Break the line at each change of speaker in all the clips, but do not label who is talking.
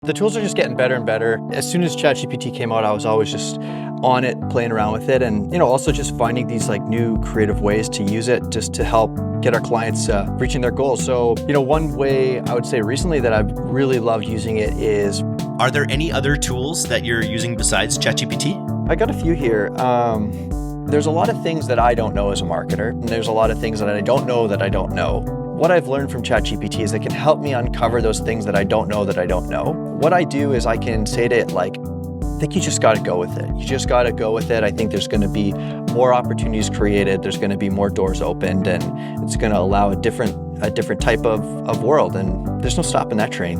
The tools are just getting better and better. As soon as ChatGPT came out, I was always just on it, playing around with it, and also just finding these new creative ways to use it just to help get our clients reaching their goals. So, one way I would say recently that I've really loved using it is...
Are there any other tools that you're using besides ChatGPT?
I got a few here. There's a lot of things that I don't know as a marketer, and there's a lot of things that I don't know that I don't know. What I've learned from ChatGPT is it can help me uncover those things that I don't know that I don't know. What I do is I can say to it, I think you just got to go with it. You just got to go with it. I think there's going to be more opportunities created. There's going to be more doors opened, and it's going to allow a different type of world, and there's no stopping that train.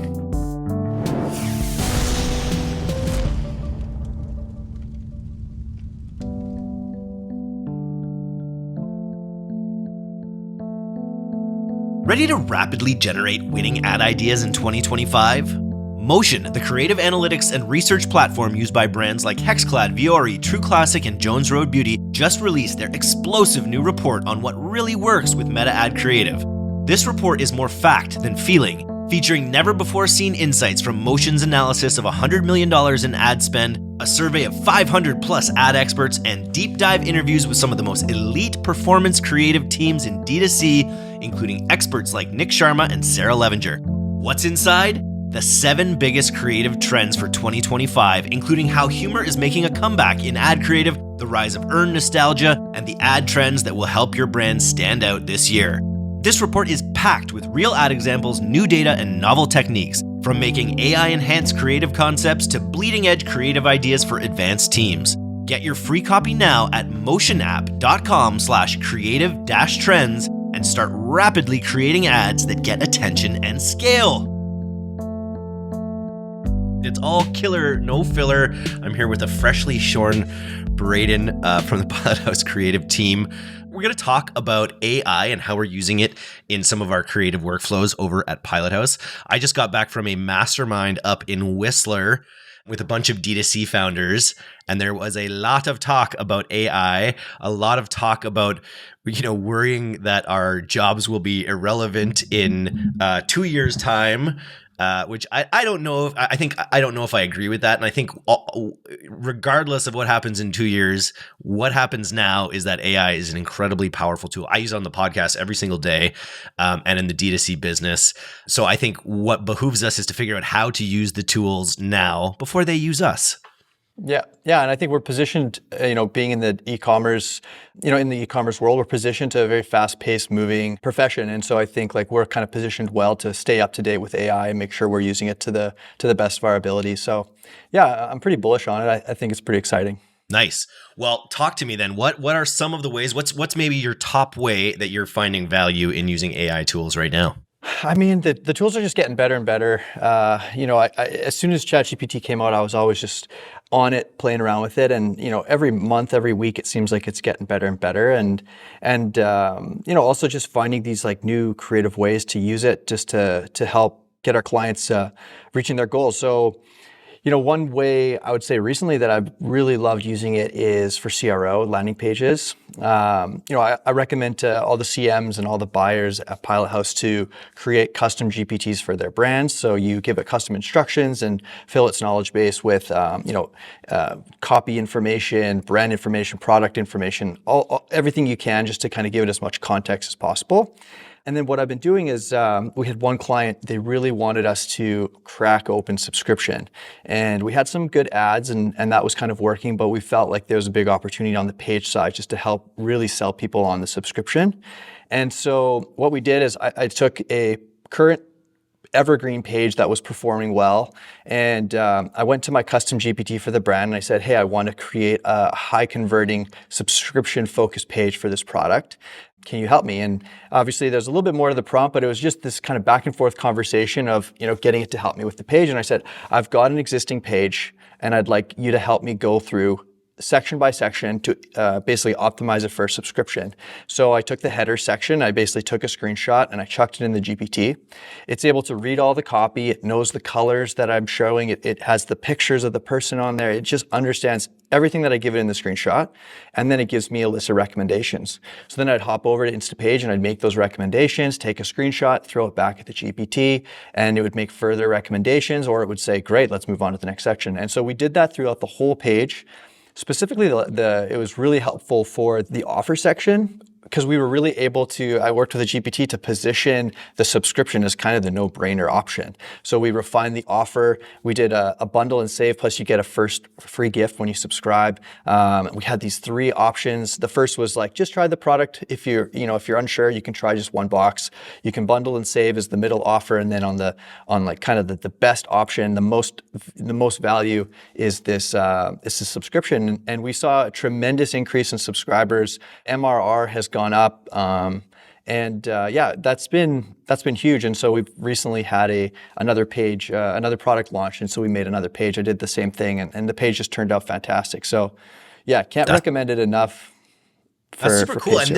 Ready to rapidly generate winning ad ideas in 2025? Motion, the creative analytics and research platform used by brands like Hexclad, Viore, True Classic, and Jones Road Beauty, just released their explosive new report on what really works with meta ad creative. This report is more fact than feeling, featuring never-before-seen insights from Motion's analysis of $100 million in ad spend, a survey of 500-plus ad experts, and deep-dive interviews with some of the most elite performance creative teams in D2C, including experts like Nick Sharma and Sarah Levinger. What's inside? The 7 biggest creative trends for 2025, including how humor is making a comeback in ad creative, the rise of earned nostalgia, and the ad trends that will help your brand stand out this year. This report is packed with real ad examples, new data, and novel techniques, from making AI-enhanced creative concepts to bleeding-edge creative ideas for advanced teams. Get your free copy now at motionapp.com/creative-trends and start rapidly creating ads that get attention and scale. It's all killer, no filler. I'm here with a freshly shorn Braydon from the Pilothouse creative team. We're going to talk about AI and how we're using it in some of our creative workflows over at Pilothouse. I just got back from a mastermind up in Whistler with a bunch of D2C founders, and there was a lot of talk about AI, a lot of talk about worrying that our jobs will be irrelevant in 2 years' time. Which I don't know if I agree with that. And I think regardless of what happens in 2 years, what happens now is that AI is an incredibly powerful tool. I use it on the podcast every single day, and in the D2C business. So I think what behooves us is to figure out how to use the tools now before they use us.
Yeah, and I think we're positioned, being in the e-commerce, in the e-commerce world, we're positioned to a very fast-paced, moving profession, and so I think we're kind of positioned well to stay up to date with AI and make sure we're using it to the best of our ability. So, yeah, I'm pretty bullish on it. I think it's pretty exciting.
Nice. Well, talk to me then. What are some of the ways? What's maybe your top way that you're finding value in using AI tools right now?
I mean, the tools are just getting better and better. As soon as ChatGPT came out, I was always just on it, playing around with it, and every month, every week, it seems like it's getting better and better, and also just finding these new creative ways to use it just to help get our clients reaching their goals. So, one way I would say recently that I've really loved using it is for CRO landing pages. I recommend to all the CMs and all the buyers at Pilothouse to create custom GPTs for their brands. So you give it custom instructions and fill its knowledge base with, copy information, brand information, product information, everything you can just to kind of give it as much context as possible. And then what I've been doing is we had one client, they really wanted us to crack open subscription. And we had some good ads and that was kind of working, but we felt like there was a big opportunity on the page side just to help really sell people on the subscription. And so what we did is I took a current evergreen page that was performing well. And I went to my custom GPT for the brand and I said, hey, I want to create a high converting subscription focused page for this product. Can you help me? And obviously there's a little bit more to the prompt, but it was just this kind of back and forth conversation of, getting it to help me with the page. And I said, I've got an existing page and I'd like you to help me go through section by section to basically optimize it for a subscription. So I took the header section, I basically took a screenshot and I chucked it in the GPT. It's able to read all the copy. It knows the colors that I'm showing. It has the pictures of the person on there. It just understands everything that I give it in the screenshot. And then it gives me a list of recommendations. So then I'd hop over to Instapage and I'd make those recommendations, take a screenshot, throw it back at the GPT, and it would make further recommendations, or it would say, great, let's move on to the next section. And so we did that throughout the whole page. Specifically, it was really helpful for the offer section because we were really able to, I worked with a GPT to position the subscription as kind of the no-brainer option. So we refined the offer. We did a bundle and save, plus you get a first free gift when you subscribe. We had these 3 options. The first was like, just try the product. If you're unsure, you can try just 1 box. You can bundle and save as the middle offer, and then on the best option, the most value is this subscription. And we saw a tremendous increase in subscribers. MRR has gone up, that's been huge. And so we've recently had another page, another product launch, and so we made another page. I did the same thing, and the page just turned out fantastic. So, yeah, can't recommend it enough.
That's super cool. And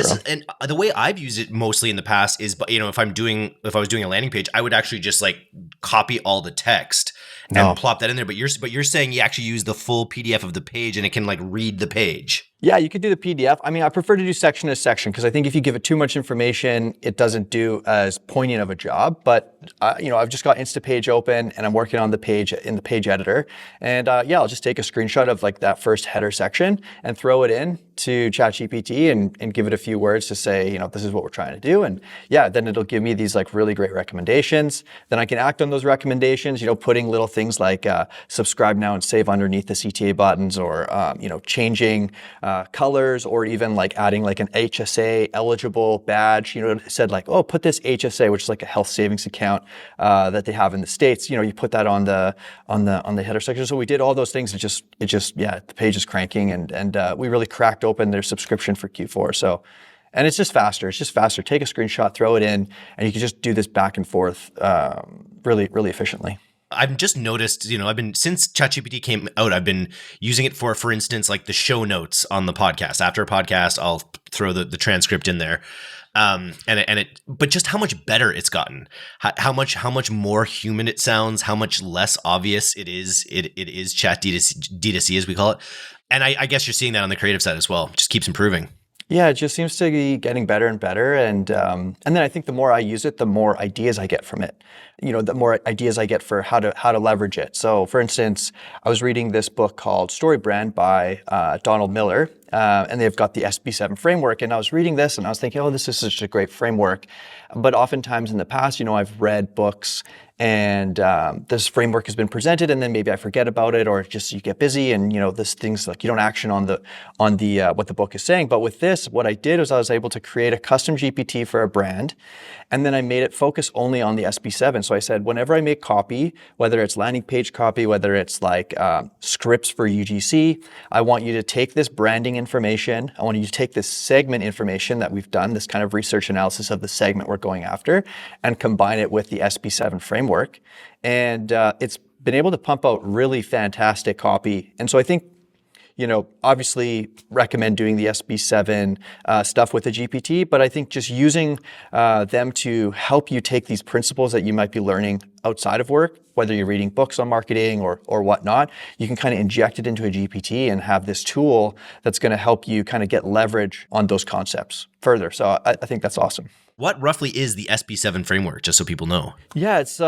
the way I've used it mostly in the past is, if I was doing a landing page, I would actually just like copy all the text and plop that in there. But you're saying you actually use the full PDF of the page and it can like read the page.
Yeah, you could do the PDF. I mean, I prefer to do section to section because I think if you give it too much information, it doesn't do as poignant of a job. But I've just got Instapage open and I'm working on the page in the page editor. And I'll just take a screenshot of like that first header section and throw it in to ChatGPT and give it a few words to say, this is what we're trying to do. And then it'll give me these like really great recommendations. Then I can act on those recommendations, putting little things like subscribe now and save underneath the CTA buttons, or changing colors, or even like adding like an HSA eligible badge. It said like, oh, put this HSA, which is like a health savings account that they have in the States. You put that on the header section. So we did all those things. The page is cranking, and we really cracked open their subscription for Q4. So, and it's just faster. Take a screenshot, throw it in, and you can just do this back and forth really, really efficiently.
I've just noticed, since ChatGPT came out, I've been using it for instance, like the show notes on the podcast. After a podcast, I'll throw the transcript in there. But just how much better it's gotten, how much more human it sounds, how much less obvious it is chat D2C as we call it. And I guess you're seeing that on the creative side as well. It just keeps improving.
Yeah, it just seems to be getting better and better. And then I think the more I use it, the more ideas I get from it. The more ideas I get for how to leverage it. So for instance, I was reading this book called Story Brand by Donald Miller, and they've got the SB7 framework. And I was reading this and I was thinking, oh, this is such a great framework. But oftentimes in the past, I've read books and this framework has been presented, and then maybe I forget about it, or just you get busy, and this things like you don't action on the what the book is saying. But with this, what I did was I was able to create a custom GPT for a brand, and then I made it focus only on the SB7. So I said, whenever I make copy, whether it's landing page copy, whether it's like scripts for UGC, I want you to take this branding information. I want you to take this segment information that we've done, this kind of research analysis of the segment we're going after, and combine it with the SB7 framework. And it's been able to pump out really fantastic copy. And so I think, obviously recommend doing the SB7 stuff with the GPT, but I think just using them to help you take these principles that you might be learning outside of work, whether you're reading books on marketing or whatnot, you can kind of inject it into a GPT and have this tool that's going to help you kind of get leverage on those concepts further. So I think that's awesome.
What roughly is the SB7 framework, just so people know?
Yeah, it's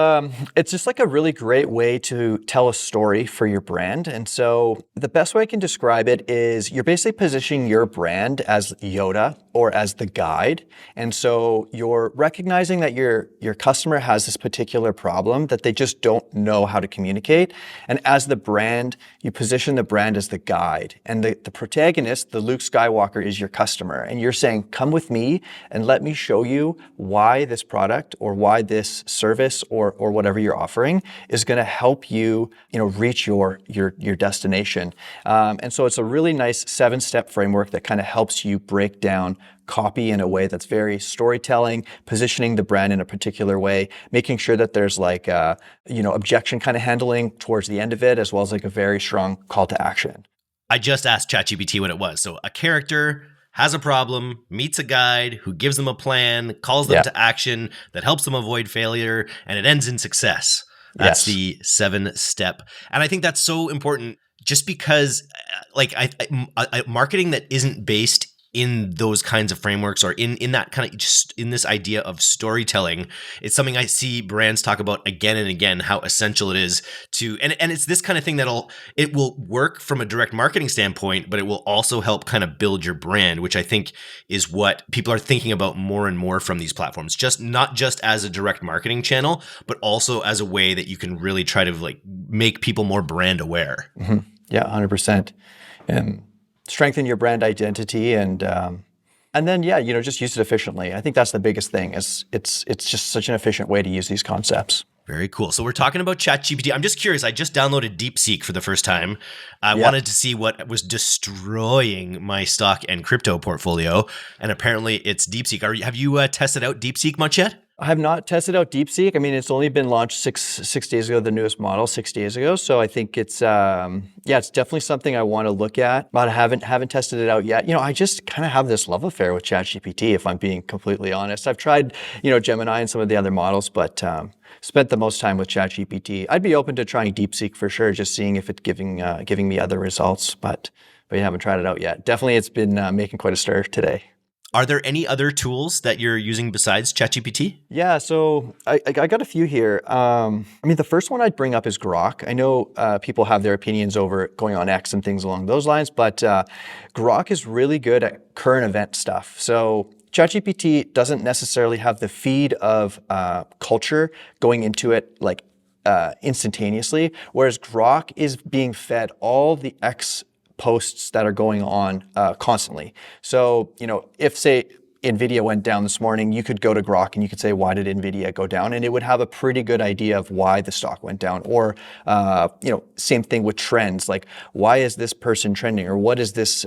just like a really great way to tell a story for your brand. And so the best way I can describe it is you're basically positioning your brand as Yoda or as the guide. And so you're recognizing that your customer has this particular problem that they just don't know how to communicate. And as the brand, you position the brand as the guide. And the protagonist, the Luke Skywalker, is your customer. And you're saying, come with me and let me show you why this product or why this service or whatever you're offering is going to help you, reach your destination. And so it's a really nice 7-step framework that kind of helps you break down copy in a way that's very storytelling, positioning the brand in a particular way, making sure that there's like, objection kind of handling towards the end of it, as well as like a very strong call to action.
I just asked ChatGPT what it was. So a character has a problem, meets a guide who gives them a plan, calls them
Yeah.
to action that helps them avoid failure, and it ends in success. That's
Yes.
the 7-step. And I think that's so important just because like marketing that isn't based in those kinds of frameworks or in that kind of just in this idea of storytelling, it's something I see brands talk about again and again, how essential it is to, and it's this kind of thing it will work from a direct marketing standpoint, but it will also help kind of build your brand, which I think is what people are thinking about more and more from these platforms, just not just as a direct marketing channel, but also as a way that you can really try to like make people more brand aware.
Mm-hmm. Yeah, 100%. And strengthen your brand identity and then just use it efficiently. I think that's the biggest thing. Is it's just such an efficient way to use these concepts.
Very cool. So we're talking about ChatGPT. I'm just curious. I just downloaded DeepSeek for the first time. I wanted to see what was destroying my stock and crypto portfolio, and apparently it's DeepSeek. Have you tested out DeepSeek much yet?
I have not tested out DeepSeek. I mean, it's only been launched six days ago, the newest model, 6 days ago. So I think it's it's definitely something I want to look at, but I haven't tested it out yet. I just kind of have this love affair with ChatGPT, if I'm being completely honest. I've tried, Gemini and some of the other models, but spent the most time with ChatGPT. I'd be open to trying DeepSeek for sure, just seeing if it's giving me other results, but you haven't tried it out yet. Definitely, it's been making quite a stir today.
Are there any other tools that you're using besides ChatGPT?
Yeah, so I got a few here. The first one I'd bring up is Grok. I know people have their opinions over going on X and things along those lines, but Grok is really good at current event stuff. So ChatGPT doesn't necessarily have the feed of culture going into it like instantaneously, whereas Grok is being fed all the X posts that are going on constantly. So, if say NVIDIA went down this morning, you could go to Grok and you could say, why did NVIDIA go down? And it would have a pretty good idea of why the stock went down. Or, same thing with trends, like why is this person trending? Or what is this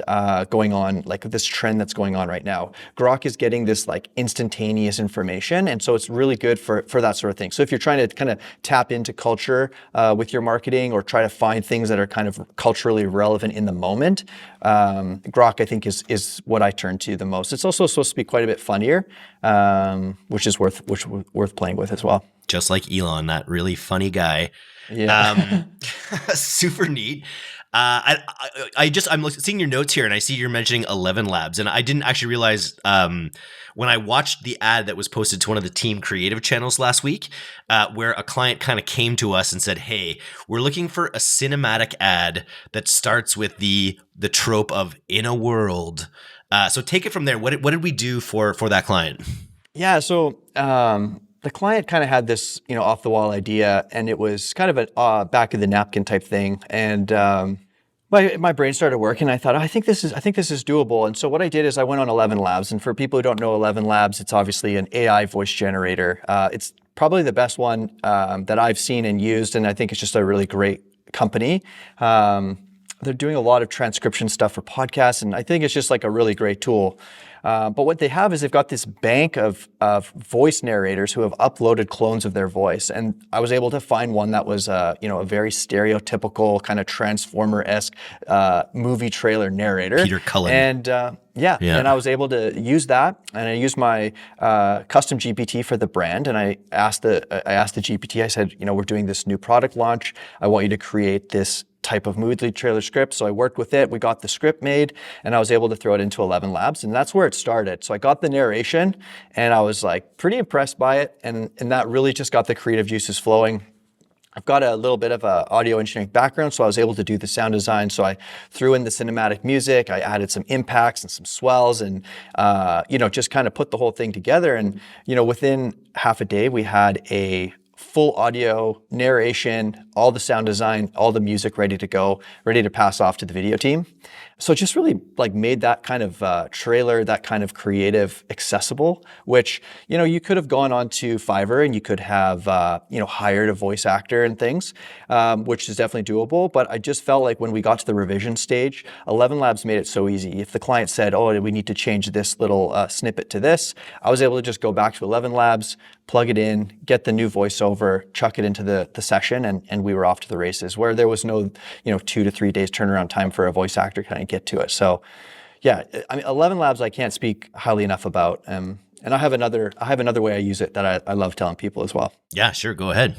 going on, like this trend that's going on right now? Grok is getting this like instantaneous information. And so it's really good for that sort of thing. So if you're trying to kind of tap into culture with your marketing or try to find things that are kind of culturally relevant in the moment, Grok, I think, is what I turn to the most. It's also supposed to be quite a bit funnier, which is worth playing with as well.
Just like Elon, that really funny guy.
Yeah.
Super neat. I'm seeing your notes here, and I see you're mentioning 11 Labs, and I didn't actually realize when I watched the ad that was posted to one of the team creative channels last week, where a client kind of came to us and said, "Hey, we're looking for a cinematic ad that starts with the trope of in a world." So take it from there. What did we do for that client? Yeah.
So the client kind of had this, off the wall idea, and it was kind of a back of the napkin type thing. And my brain started working. I thought, I think this is doable. And so what I did is I went on 11 Labs. And for people who don't know 11 Labs, it's obviously an AI voice generator. It's probably the best one that I've seen and used, and I think it's just a really great company. They're doing a lot of transcription stuff for podcasts, and I think it's just like a really great tool. But what they have is they've got this bank of voice narrators who have uploaded clones of their voice. And I was able to find one that was, a very stereotypical kind of Transformer-esque movie trailer narrator.
Peter Cullen.
And and I was able to use that. And I used my custom GPT for the brand. And I asked the GPT, I said, we're doing this new product launch. I want you to create this type of movie trailer script. So I worked with it. We got the script made, and I was able to throw it into 11 Labs, and that's where it started. So I got the narration, and I was like pretty impressed by it, and that really just got the creative juices flowing. I've got a little bit of an audio engineering background, so I was able to do the sound design. So I threw in the cinematic music, I added some impacts and some swells, and just kind of put the whole thing together. And within half a day, we had a full audio narration, all the sound design, all the music ready to go, ready to pass off to the video team. So it just really like made that kind of trailer, that kind of creative accessible, which, you could have gone on to Fiverr and you could have, hired a voice actor and things, which is definitely doable. But I just felt like when we got to the revision stage, 11 Labs made it so easy. If the client said, oh, we need to change this little snippet to this, I was able to just go back to 11 Labs, plug it in, get the new voiceover, chuck it into the session, and we were off to the races, where there was no 2 to 3 days turnaround time for a voice actor to kind of get to it. So yeah, I mean, 11 Labs I can't speak highly enough about. And I have another way I use it that I love telling people as well.
Yeah, sure. Go ahead.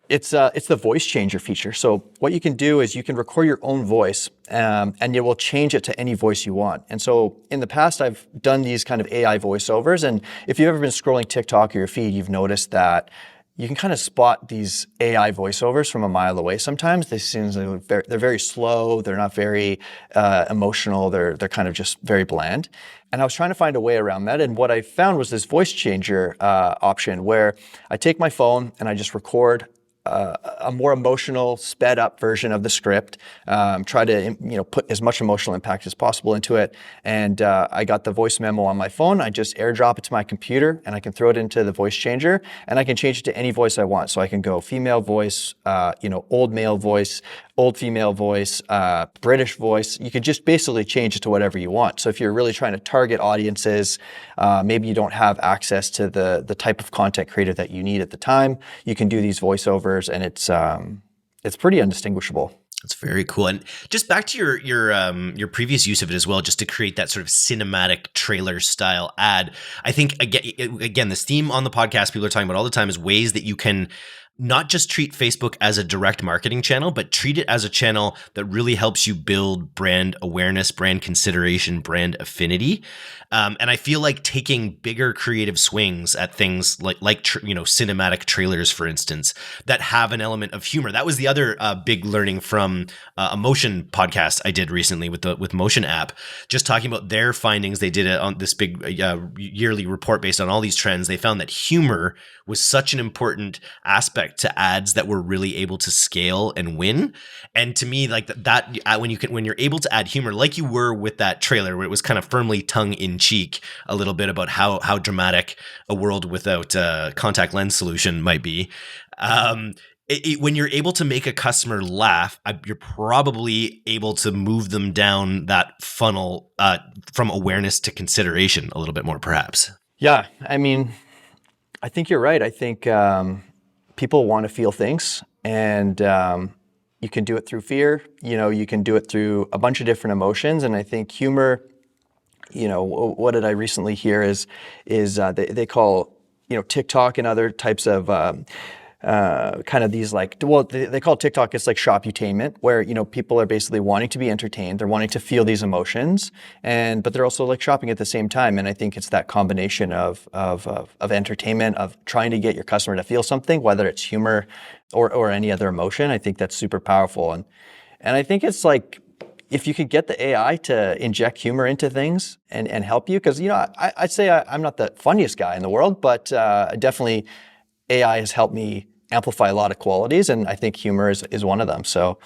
It's the voice changer feature. So what you can do is you can record your own voice, and it will change it to any voice you want. And so in the past, I've done these kind of AI voiceovers. And if you've ever been scrolling TikTok or your feed, you've noticed that you can kind of spot these AI voiceovers from a mile away. Sometimes they seem like they're very slow. They're not very emotional. They're kind of just very bland. And I was trying to find a way around that. And what I found was this voice changer option where I take my phone and I just record a more emotional, sped up version of the script. Try to put as much emotional impact as possible into it. And I got the voice memo on my phone. I just airdrop it to my computer, and I can throw it into the voice changer, and I can change it to any voice I want. So I can go female voice, old male voice, old female voice, British voice. You could just basically change it to whatever you want. So if you're really trying to target audiences, maybe you don't have access to the type of content creator that you need at the time, you can do these voiceovers, and it's pretty undistinguishable.
That's very cool. And just back to your previous use of it as well, just to create that sort of cinematic trailer style ad. I think again, this theme on the podcast people are talking about all the time is ways that you can not just treat Facebook as a direct marketing channel, but treat it as a channel that really helps you build brand awareness, brand consideration, brand affinity. And I feel like taking bigger creative swings at things like cinematic trailers, for instance, that have an element of humor. That was the other big learning from a Motion podcast I did recently with Motion app, just talking about their findings. They did it on this big yearly report based on all these trends. They found that humor was such an important aspect to ads that were really able to scale and win. And to me, like that when you're able to add humor, like you were with that trailer, where it was kind of firmly tongue in cheek a little bit about how dramatic a world without contact lens solution might be. When you're able to make a customer laugh, you're probably able to move them down that funnel from awareness to consideration a little bit more, perhaps.
Yeah, I mean, I think you're right. I think people want to feel things, and you can do it through fear. You can do it through a bunch of different emotions, and I think humor. What did I recently hear is they call TikTok and other types of kind of these they call TikTok, it's like shoputainment, where people are basically wanting to be entertained, they're wanting to feel these emotions, but they're also like shopping at the same time. And I think it's that combination of entertainment, of trying to get your customer to feel something, whether it's humor or any other emotion. I think that's super powerful, and I think it's like, if you could get the AI to inject humor into things and help you, because I'd say I'm not the funniest guy in the world, but definitely AI has helped me amplify a lot of qualities, and I think humor is one of them. So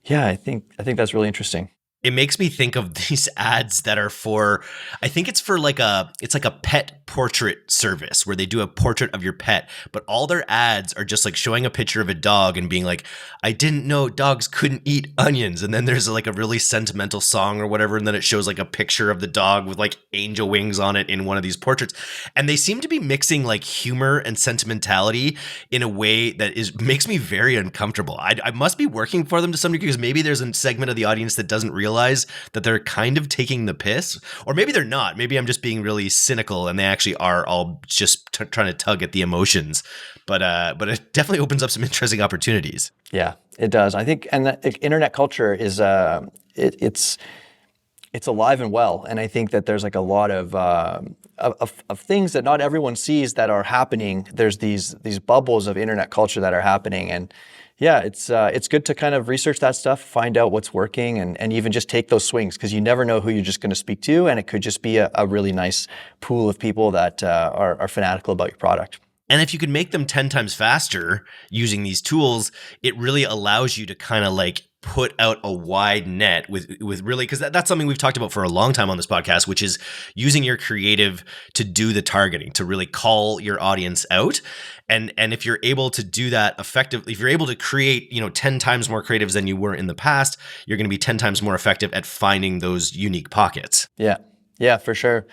yeah, I think that's really interesting.
It makes me think of these ads that are for, I think it's like a pet portrait service where they do a portrait of your pet, but all their ads are just like showing a picture of a dog and being like, I didn't know dogs couldn't eat onions. And then there's like a really sentimental song or whatever. And then it shows like a picture of the dog with like angel wings on it in one of these portraits. And they seem to be mixing like humor and sentimentality in a way that makes me very uncomfortable. I must be working for them to some degree, because maybe there's a segment of the audience that doesn't realize that they're kind of taking the piss, or maybe they're not. Maybe I'm just being really cynical and they actually are all just trying to tug at the emotions. But it definitely opens up some interesting opportunities.
Yeah, it does. I think, and the internet culture is it's alive and well, and I think that there's like a lot of things that not everyone sees that are happening. There's these bubbles of internet culture that are happening, and yeah, it's good to kind of research that stuff, find out what's working, and even just take those swings, because you never know who you're just going to speak to, and it could just be a really nice pool of people that are fanatical about your product.
And if you could make them 10 times faster using these tools, it really allows you to kind of like put out a wide net with really, because that's something we've talked about for a long time on this podcast, which is using your creative to do the targeting, to really call your audience out. And if you're able to do that effectively, if you're able to create 10 times more creatives than you were in the past, you're going to be 10 times more effective at finding those unique pockets.
Yeah, for sure.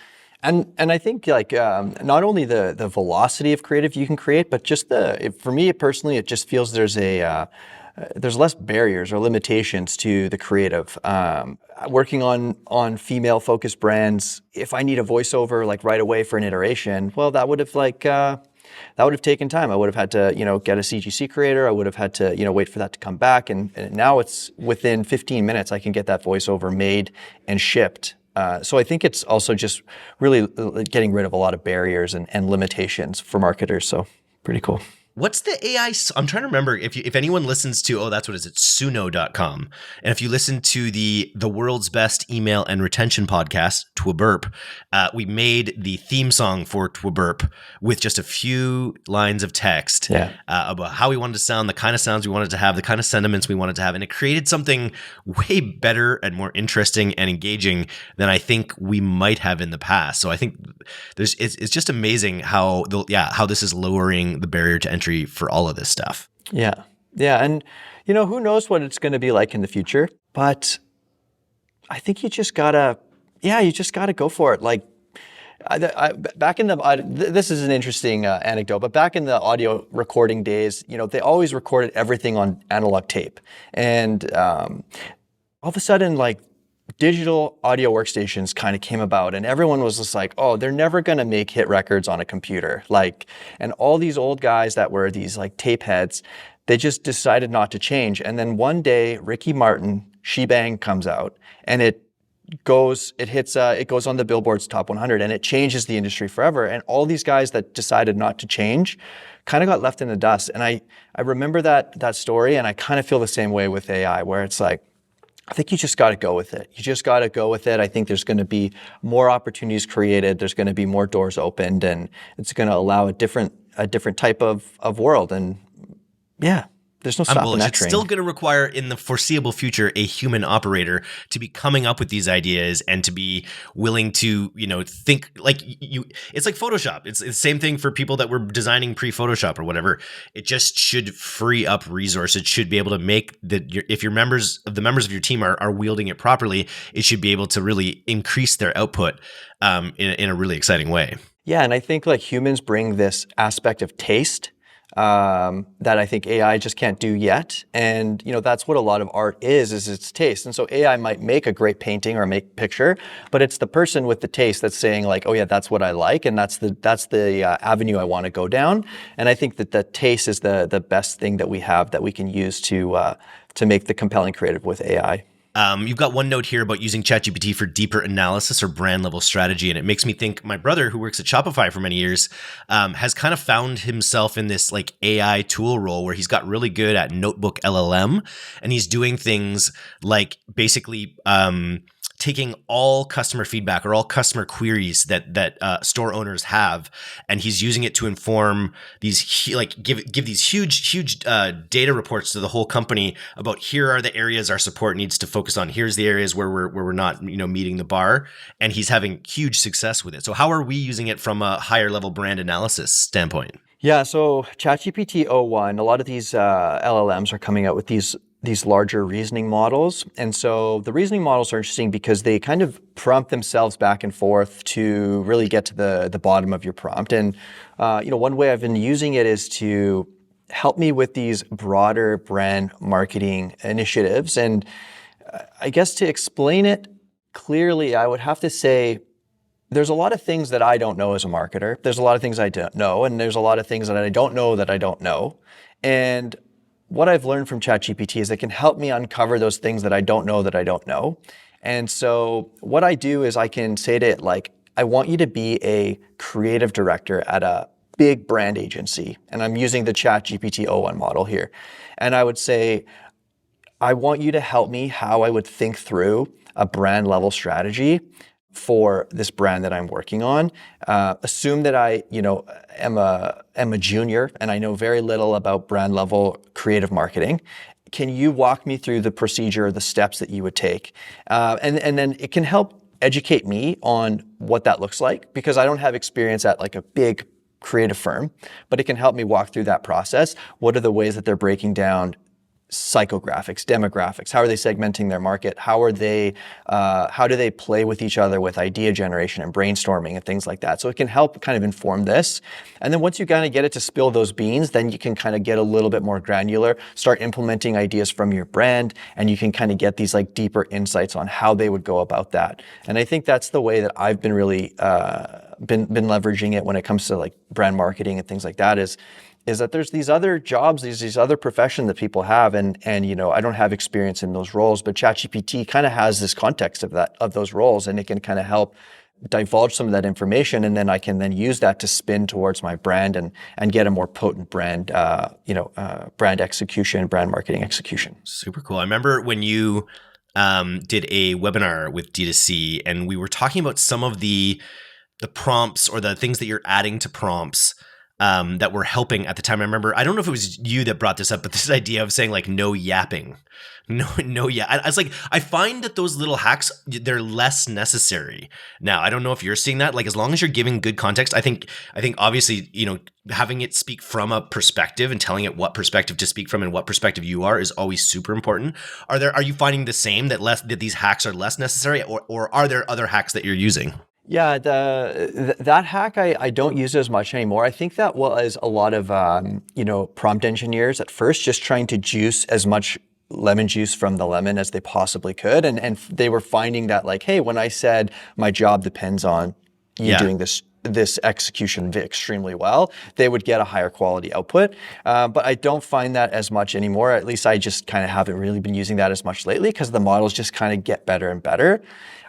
And I think like not only the velocity of creative you can create, but just for me personally, it just feels there's less barriers or limitations to the creative. Working on female focused brands, if I need a voiceover like right away for an iteration, well, that would have taken time. I would have had to, get a CGC creator. I would have had to, wait for that to come back. And now it's within 15 minutes, I can get that voiceover made and shipped. So I think it's also just really getting rid of a lot of barriers and limitations for marketers. So pretty cool.
What's the AI? I'm trying to remember if anyone listens to, that's what is it, Suno.com. And if you listen to the world's best email and retention podcast, Twiburp, we made the theme song for Twiburp with just a few lines of text about how we wanted to sound, the kind of sounds we wanted to have, the kind of sentiments we wanted to have. And it created something way better and more interesting and engaging than I think we might have in the past. So I think it's just amazing how this is lowering the barrier to entry for all of this stuff.
Yeah. And, who knows what it's going to be like in the future, but I think you just gotta go for it. Like back in this is an interesting anecdote, but back in the audio recording days, they always recorded everything on analog tape. And all of a sudden, like, digital audio workstations kind of came about, and everyone was just like, oh, they're never going to make hit records on a computer. And all these old guys that were these like tape heads, they just decided not to change. And then one day, Ricky Martin, Shebang comes out, and it goes on the Billboard's Top 100, and it changes the industry forever. And all these guys that decided not to change kind of got left in the dust. And I remember that story, and I kind of feel the same way with AI, where it's like, I think you just got to go with it. I think there's going to be more opportunities created. There's going to be more doors opened, and it's going to allow a different type of world. And there's no stopping that train.
It's still going to require in the foreseeable future a human operator to be coming up with these ideas and to be willing to, think like you. It's like Photoshop. It's the same thing for people that were designing pre-Photoshop or whatever. It just should free up resources. It should be able to make if the members of your team are wielding it properly, it should be able to really increase their output in a really exciting way.
Yeah, and I think like humans bring this aspect of taste that I think AI just can't do yet. And, that's what a lot of art is its taste. And so AI might make a great painting or make picture, but it's the person with the taste that's saying like, oh yeah, that's what I like. And that's the avenue I want to go down. And I think that the taste is the best thing that we have that we can use to make the compelling creative with AI.
You've got one note here about using ChatGPT for deeper analysis or brand level strategy. And it makes me think my brother, who works at Shopify for many years, has kind of found himself in this like AI tool role where he's got really good at notebook LLM, and he's doing things like basically taking all customer feedback or all customer queries that store owners have, and he's using it to inform these give these huge data reports to the whole company about here are the areas our support needs to focus on. Here's the areas where we're not meeting the bar, and he's having huge success with it. So how are we using it from a higher level brand analysis standpoint?
Yeah, so ChatGPT o1, a lot of these LLMs are coming out with these larger reasoning models. And so the reasoning models are interesting because they kind of prompt themselves back and forth to really get to the bottom of your prompt. And one way I've been using it is to help me with these broader brand marketing initiatives. And I guess to explain it clearly, I would have to say there's a lot of things that I don't know as a marketer. There's a lot of things I don't know, and there's a lot of things that I don't know. And what I've learned from ChatGPT is it can help me uncover those things that I don't know. And so what I do is I can say to it, like, I want you to be a creative director at a big brand agency. And I'm using the ChatGPT o1 model here. And I would say, I want you to help me how I would think through a brand level strategy for this brand that I'm working on. Assume that I, am a junior and I know very little about brand level creative marketing. Can you walk me through the procedure, the steps that you would take? And then it can help educate me on what that looks like, because I don't have experience at like a big creative firm, but it can help me walk through that process. What are the ways that they're breaking down psychographics, demographics. How are they segmenting their market? How do they play with each other with idea generation and brainstorming and things like that? So it can help kind of inform this. And then once you kind of get it to spill those beans, then you can kind of get a little bit more granular, start implementing ideas from your brand, and you can kind of get these like deeper insights on how they would go about that. And I think that's the way that I've been really been leveraging it when it comes to like brand marketing and things like that is that there's these other jobs, these other professions that people have, and I don't have experience in those roles, but ChatGPT kind of has this context of those roles, and it can kind of help divulge some of that information, and then I can then use that to spin towards my brand and get a more potent brand, brand execution, brand marketing execution.
Super cool. I remember when you did a webinar with D2C, and we were talking about some of the prompts or the things that you're adding to prompts that were helping at the time. I remember, I don't know if it was you that brought this up, but this idea of saying like no yapping. No, yeah. I was like, I find that those little hacks, they're less necessary now. I don't know if you're seeing that. Like, as long as you're giving good context, I think obviously, having it speak from a perspective and telling it what perspective to speak from and what perspective you are is always super important. Are you finding the same that these hacks are less necessary, or are there other hacks that you're using?
Yeah, that hack, I don't use as much anymore. I think that was a lot of, prompt engineers at first just trying to juice as much lemon juice from the lemon as they possibly could. And they were finding that like, hey, when I said my job depends on you doing this execution extremely well, they would get a higher quality output. But I don't find that as much anymore. At least I just kind of haven't really been using that as much lately because the models just kind of get better and better.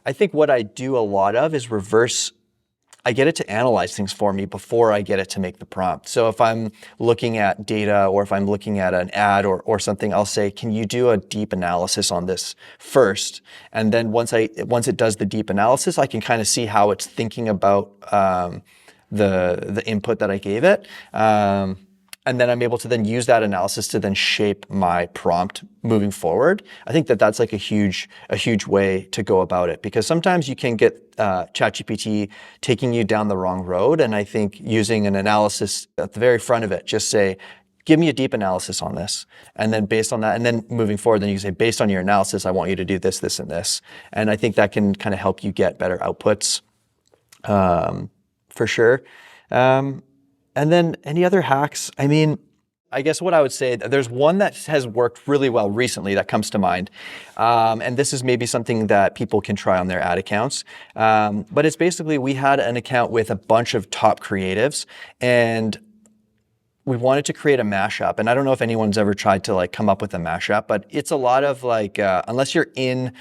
I think what I do a lot of is I get it to analyze things for me before I get it to make the prompt. So if I'm looking at data or if I'm looking at an ad or something, I'll say, can you do a deep analysis on this first? And then once it does the deep analysis, I can kind of see how it's thinking about the input that I gave it. And then I'm able to then use that analysis to then shape my prompt moving forward. I think that that's like a huge way to go about it, because sometimes you can get ChatGPT taking you down the wrong road. And I think using an analysis at the very front of it, just say, give me a deep analysis on this. And then based on that, and then moving forward, then you say, based on your analysis, I want you to do this, this, and this. And I think that can kind of help you get better outputs for sure. And then any other hacks? I mean, I guess what I would say, there's one that has worked really well recently that comes to mind. And this is maybe something that people can try on their ad accounts. But it's basically, we had an account with a bunch of top creatives, and we wanted to create a mashup. And I don't know if anyone's ever tried to like come up with a mashup, but it's a lot of like, unless you're in,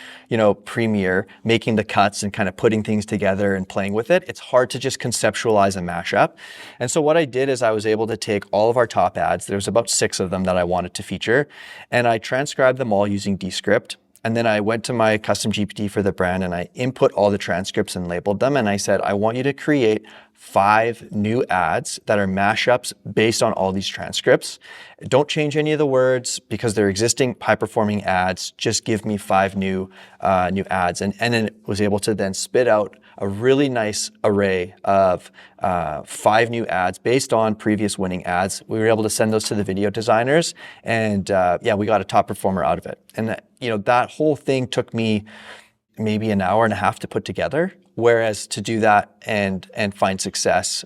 Premiere, making the cuts and kind of putting things together and playing with it, it's hard to just conceptualize a mashup. And so what I did is I was able to take all of our top ads, there's about 6 of them that I wanted to feature, and I transcribed them all using Descript. And then I went to my custom GPT for the brand and I input all the transcripts and labeled them. And I said, I want you to create 5 new ads that are mashups based on all these transcripts. Don't change any of the words because they're existing high-performing ads. Just give me 5 new ads. And then it was able to then spit out a really nice array of 5 new ads based on previous winning ads. We were able to send those to the video designers, and we got a top performer out of it. And that whole thing took me maybe an hour and a half to put together. Whereas to do that and find success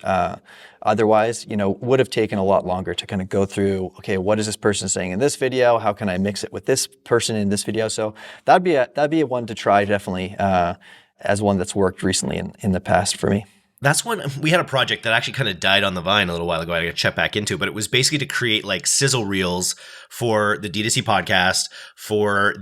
otherwise, would have taken a lot longer to kind of go through, okay, what is this person saying in this video? How can I mix it with this person in this video? So that'd be a one to try, definitely, as one that's worked recently in the past for me.
That's one, we had a project that actually kind of died on the vine a little while ago. I got to check back into, but it was basically to create like sizzle reels for the D2C podcast, for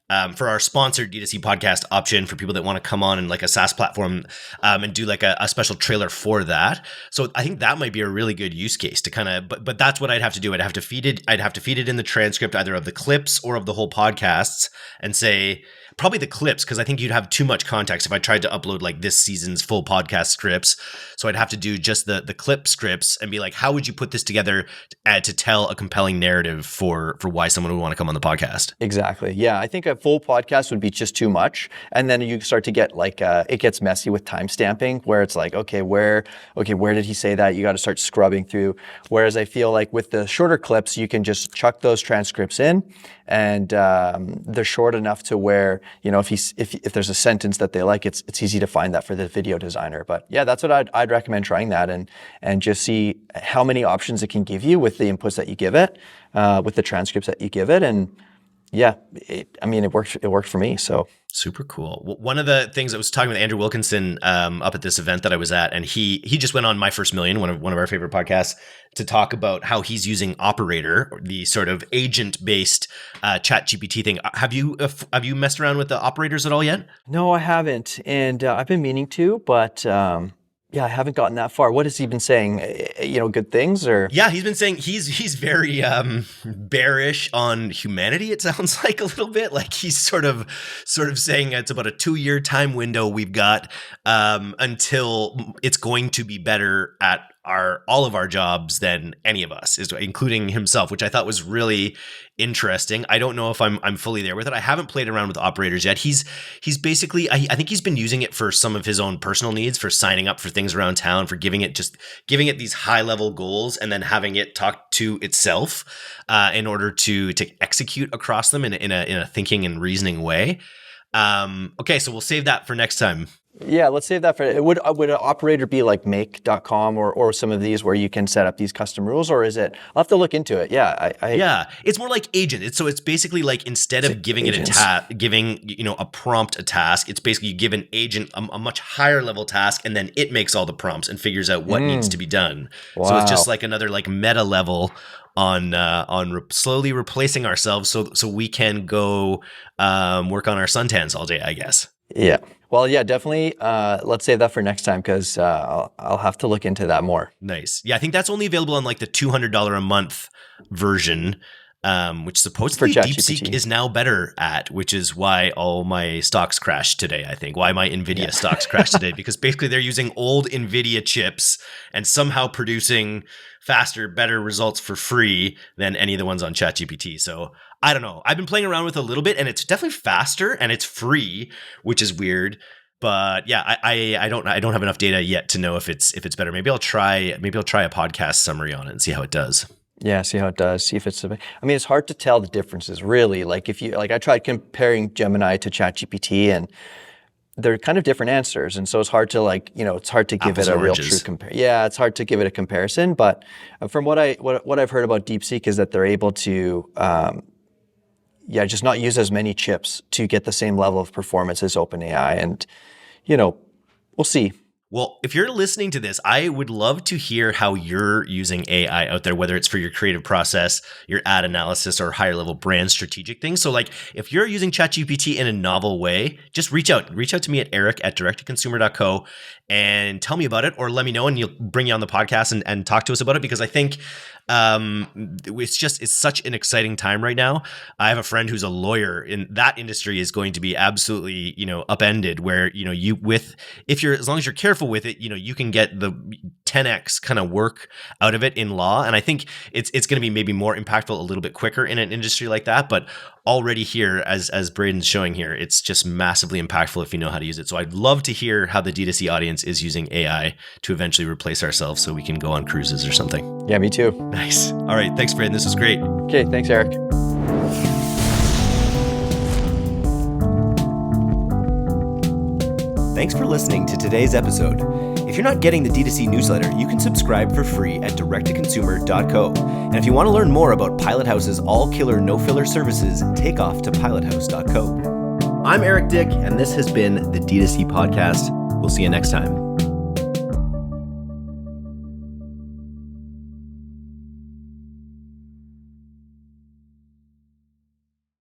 our sponsored D2C podcast option for people that want to come on and like a SaaS platform and do like a special trailer for that. So I think that might be a really good use case to kind of, but that's what I'd have to do. I'd have to feed it in the transcript, either of the clips or of the whole podcasts, and say, probably the clips, because I think you'd have too much context if I tried to upload like this season's full podcast scripts. So I'd have to do just the clip scripts and be like, how would you put this together to tell a compelling narrative for why someone would want to come on the podcast?
Exactly. Yeah, I think a full podcast would be just too much. And then you start to get like, it gets messy with timestamping where it's like, okay, where did he say that? You got to start scrubbing through. Whereas I feel like with the shorter clips, you can just chuck those transcripts in, and they're short enough to where, if there's a sentence that they like, it's easy to find that for the video designer. But yeah, that's what I'd recommend trying that, and just see how many options it can give you with the inputs that you give it, with the transcripts that you give it. And yeah, it worked for me. So
super cool. One of the things I was talking with Andrew Wilkinson up at this event that I was at, and he just went on My First Million, one of our favorite podcasts, to talk about how he's using Operator, the sort of agent-based ChatGPT thing. Have you messed around with the operators at all yet?
No, I haven't, and I've been meaning to, but yeah, I haven't gotten that far. What has he been saying? Good things, or?
Yeah, he's been saying he's very bearish on humanity. It sounds like a little bit like he's sort of saying it's about a 2-year time window we've got until it's going to be better at all of our jobs than any of us, including himself, which I thought was really interesting. I don't know if I'm fully there with it. I haven't played around with operators yet. He's basically, I think he's been using it for some of his own personal needs, for signing up for things around town, for giving it these high level goals and then having it talk to itself in order to execute across them in a thinking and reasoning way. Okay, so we'll save that for next time.
Yeah, let's save that for, would an operator be like make.com or some of these where you can set up these custom rules, or is it, I'll have to look into it. Yeah.
Yeah, it's more like agent. It's basically like, instead of giving agents. Giving a prompt, a task, it's basically you give an agent a much higher level task, and then it makes all the prompts and figures out what needs to be done. Wow. So it's just like another like meta level on slowly replacing ourselves so we can go work on our suntans all day, I guess.
Yeah. Well, yeah, definitely. Let's save that for next time, because I'll have to look into that more.
Nice. Yeah, I think that's only available on like the $200 a month version, which supposedly DeepSeek is now better at, which is why all my stocks crashed today, I think. Why my NVIDIA stocks crashed today, because basically they're using old NVIDIA chips and somehow producing faster, better results for free than any of the ones on ChatGPT. So I don't know. I've been playing around with it a little bit, and it's definitely faster and it's free, which is weird. But yeah, I don't have enough data yet to know if it's better. Maybe I'll try a podcast summary on it and see how it does.
Yeah, see how it does. See if it's. It's hard to tell the differences, really. Like I tried comparing Gemini to ChatGPT, and they're kind of different answers, and so it's hard to it's hard to give
Apples
it a
and
real
oranges.
true comparison. Yeah, it's hard to give it a comparison. But from what I've heard about DeepSeek is that they're able to, just not use as many chips to get the same level of performance as OpenAI, and we'll see.
Well, if you're listening to this, I would love to hear how you're using AI out there, whether it's for your creative process, your ad analysis, or higher level brand strategic things. So like, if you're using ChatGPT in a novel way, just reach out to me at eric@directtoconsumer.co and tell me about it, or let me know and you'll bring you on the podcast and talk to us about it, because I think it's such an exciting time right now. I have a friend who's a lawyer in that industry is going to be absolutely, upended, where, as long as you're careful with it, you can get the 10x kind of work out of it in law. And I think it's going to be maybe more impactful a little bit quicker in an industry like that. But already here, as Braydon's showing here, it's just massively impactful if you know how to use it. So I'd love to hear how the D2C audience is using AI to eventually replace ourselves so we can go on cruises or something.
Yeah, me too.
Nice. All right. Thanks, Braydon. This was great.
Okay. Thanks, Eric.
Thanks for listening to today's episode. If you're not getting the D2C newsletter, you can subscribe for free at directtoconsumer.co. And if you want to learn more about Pilothouse's all-killer, no-filler services, take off to pilothouse.co. I'm Eric Dick, and this has been the D2C Podcast. We'll see you next time.